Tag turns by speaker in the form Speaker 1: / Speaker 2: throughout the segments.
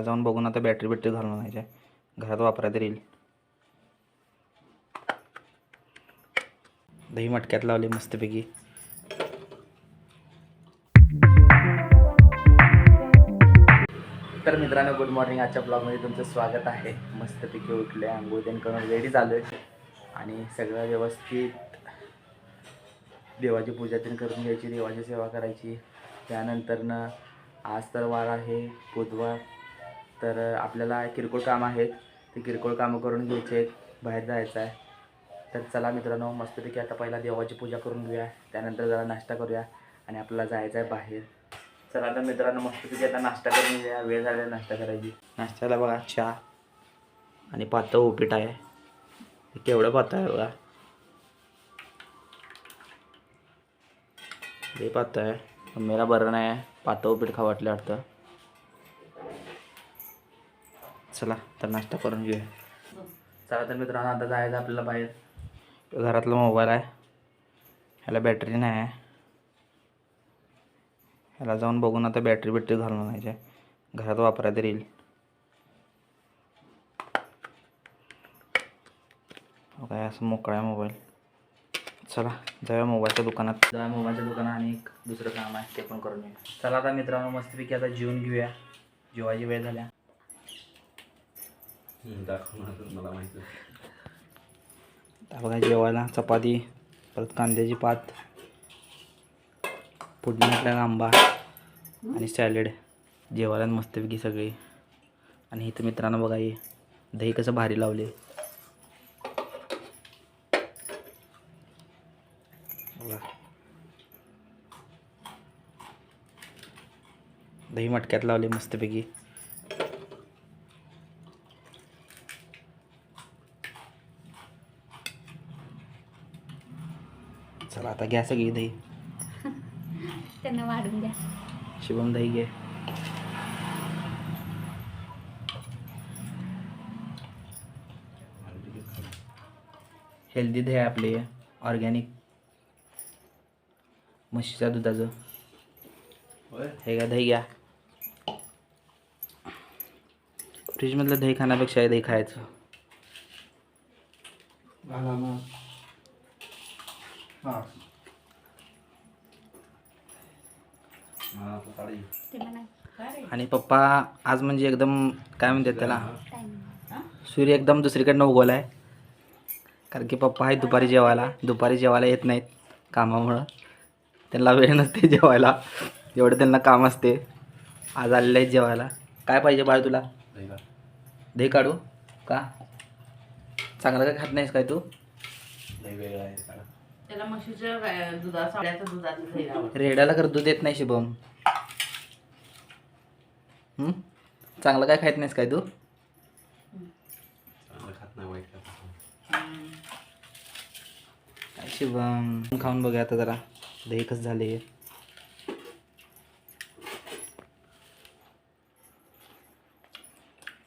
Speaker 1: जाऊन बघून आता बॅटरी घालून आणायची आहे. घरात वापरायला येईल. दही मटक्यात लावली मस्तपैकी. तर मित्रांनो गुड मॉर्निंग. आजच्या ब्लॉगमध्ये तुमचं स्वागत आहे. मस्तपैकी उठले, आंघोळ करून रेडी झालो आहे आणि सगळं व्यवस्थित देवाची पूजा करून घ्यायची, देवाची सेवा करायची. त्यानंतरनं आज तर वार आहे बुधवार, तर आपल्याला किरकोळ कामं आहेत. ते किरकोळ कामं करून घ्यायचे आहेत, बाहेर जायचं आहे. तर चला मित्रांनो मस्तपैकी आता पहिला देवाची पूजा करून घेऊया, त्यानंतर जरा नाश्ता करूया आणि आपल्याला जायचं आहे बाहेर. चला तर मित्रांनो मस्तपैकी आता नाश्ता करून घेऊया. वेळ झाला नाश्ता करायची. नाश्त्याला बघा चहा आणि पातळ उपीट आहे. केवढं पातळ आहे बघा, लई पातळ आहे. मम्मीला बरं नाही आहे, पातळ उपीट खावं वाटलं वाटतं. चला तर नाश्ता करून घेऊया. चला तर मित्रांनो आता जायचं आपल्याला बाहेर. घरातला मोबाईल आहे, ह्याला बॅटरी नाही आहे. ह्याला जाऊन बघून आता बॅटरी घालून आणायची आहे. घरात वापरायला येईल. काय असं मोकळा आहे मोबाईल. चला जाऊया मोबाईलच्या दुकानात. आणि एक दुसरं काम आहे ते पण करून घेऊया. चला आता मित्रांनो मस्तपैकी आता जेवून घेऊया. जेवायची वेळ झाल्या.
Speaker 2: मला माहिती
Speaker 1: बघा जेवायला चपाती, परत कांद्याची पात, फोडणीतला आंबा आणि सॅलेड. जेवायला मस्तपैकी सगळी. आणि इथं मित्रांनो बघा हे दही कसं भारी लावले. बघा दही मटक्यात लावले मस्तपैकी. चला आता घ्या सगळी दही.
Speaker 3: त्यांना वाढून द्या.
Speaker 1: शिवम दही घे. हेल्दी दही आहे आपले, ऑर्गॅनिक म्हशीच्या दुधाचं. हे का दही घ्या. फ्रीजमधलं दही खाण्यापेक्षा हे दही खायचं. आणि पप्पा आज म्हणजे एकदम काय म्हणतात त्याला, सूर्य एकदम दुसरीकडनं उगवला आहे. कारण की पप्पा आहेत दुपारी जेवायला येत नाहीत कामामुळं. त्यांना वेळ नसते जेवायला, एवढं त्यांना काम असते. आज आलेले आहेत जेवायला. काय पाहिजे बाळ तुला? दही काढू का? चांगलं काय खात नाहीस काय तू?
Speaker 2: त्याला म्हशीच्या दुधाचं
Speaker 1: रेड्याला कर दूध येत नाही शिबम. चांगलं काय खात नाहीस काय तू? काय शिबम खाऊन बघूया आता जरा दही कसं झाले.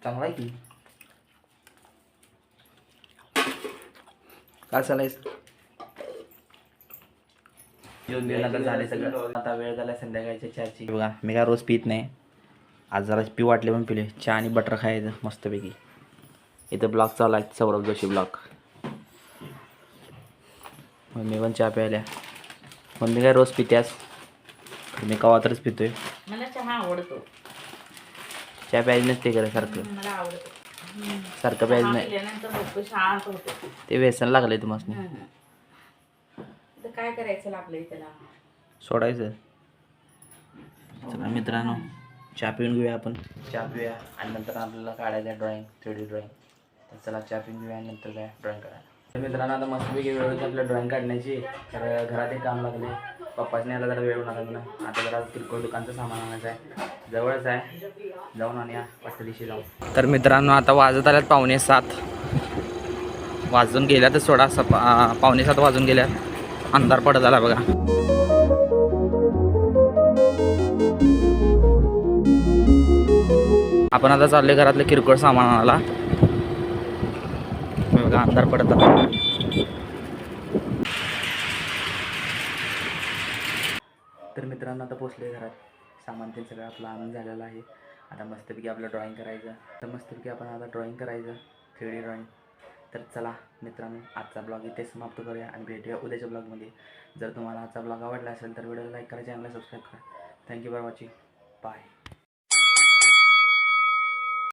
Speaker 1: चांगला आहे की काय चालायस? जेवण बिवून झाले सगळं. आता वेळ झाला संध्याकाळच्या चहाची. बघा मी काय रोज पित नाही, आज जरा पिऊ वाटले पण पिले. चहा आणि बटर खायचं मस्तपैकी. इथं ब्लॉग चालू आहे, सौरभ जोशी ब्लॉग. मम्मी पण चहा प्यायल्या. मम्मी काय रोज पित्यास? मी कवा तरच पितोय.
Speaker 2: मला चहा आवडतो.
Speaker 1: चहा प्यायची नसते खरं सारखं.
Speaker 2: मला आवडतो
Speaker 1: सारखं प्यायचं नाही,
Speaker 2: शांत होतो.
Speaker 1: ते व्यसन लागलंय तुम्हाला.
Speaker 2: काय करायचं लागलंय त्याला,
Speaker 1: सोडायचं. चला मित्रांनो चहा पिऊन घेऊया आपण. चहा पिऊया आणि नंतर आपल्याला काढायचं ड्रॉइंग, 3D ड्रॉइंग. तर चला चहा पिऊन घेऊया आणि नंतर काय ड्रॉइंग काढायला. तर मित्रांनो आता मस्तपैकी वेळ होती आपल्या ड्रॉइंग काढण्याची. तर घरात एक काम लागले, पप्पाच यायला जरा वेळ होणार ना. आता जरा किरकोळ दुकानचं सामान आणायचं आहे, जवळच आहे. जाऊन आणूया पाठवलीशी जाऊन. तर मित्रांनो आता वाजत आल्यात 6:45 वाजून गेल्यातच. थोडा 6:45 वाजून गेल्यात. अंधार पडत आला बघा. आपण आता चाललोय घरातलं किरकोळ सामान आणायला. बघा अंधार पडत आला. तर मित्रांनो आता पोचले घरात. सामान ते सगळं आपलं आणून झालेलं आहे. आता मस्तपैकी आपलं ड्रॉईंग करायचं. तर मस्तपैकी आपण आता ड्रॉईंग करायचं 3D ड्रॉईंग. तर चला मित्रांनो, आजचा ब्लॉग इथे समाप्त करूया आणि भेटूया उद्याच्या ब्लॉगमध्ये. जर तुम्हाला आजचा ब्लॉग आवडला असेल तर व्हिडिओला लाईक करा, चॅनलला सबस्क्राईब करा. Thank you for watching. बाय.